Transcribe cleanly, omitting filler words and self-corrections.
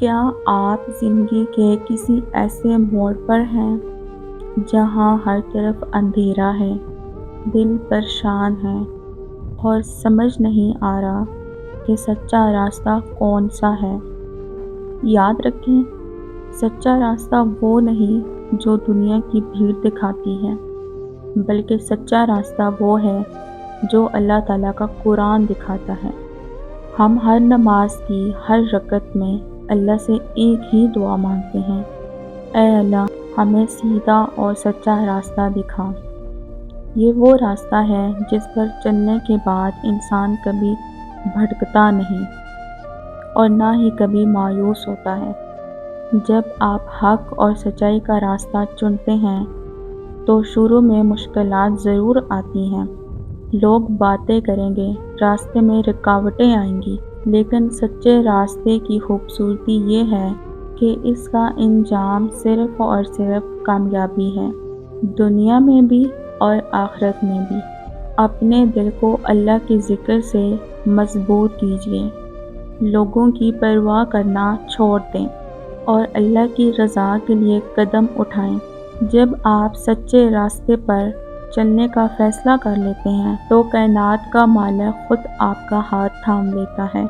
کیا آپ زندگی کے کسی ایسے موڑ پر ہیں جہاں ہر طرف اندھیرا ہے، دل پریشان ہے اور سمجھ نہیں آ رہا کہ سچا راستہ کون سا ہے؟ یاد رکھیں، سچا راستہ وہ نہیں جو دنیا کی بھیڑ دکھاتی ہے، بلکہ سچا راستہ وہ ہے جو اللہ تعالیٰ کا قرآن دکھاتا ہے۔ ہم ہر نماز کی ہر رکعت میں اللہ سے ایک ہی دعا مانگتے ہیں، اے اللہ ہمیں سیدھا اور سچا راستہ دکھا۔ یہ وہ راستہ ہے جس پر چلنے کے بعد انسان کبھی بھٹکتا نہیں اور نہ ہی کبھی مایوس ہوتا ہے۔ جب آپ حق اور سچائی کا راستہ چنتے ہیں تو شروع میں مشکلات ضرور آتی ہیں، لوگ باتیں کریں گے، راستے میں رکاوٹیں آئیں گی، لیکن سچے راستے کی خوبصورتی یہ ہے کہ اس کا انجام صرف اور صرف کامیابی ہے، دنیا میں بھی اور آخرت میں بھی۔ اپنے دل کو اللہ کے ذکر سے مضبوط کیجیے، لوگوں کی پرواہ کرنا چھوڑ دیں اور اللہ کی رضا کے لیے قدم اٹھائیں۔ جب آپ سچے راستے پر چلنے کا فیصلہ کر لیتے ہیں تو کائنات کا مالک خود آپ کا ہاتھ تھام لیتا ہے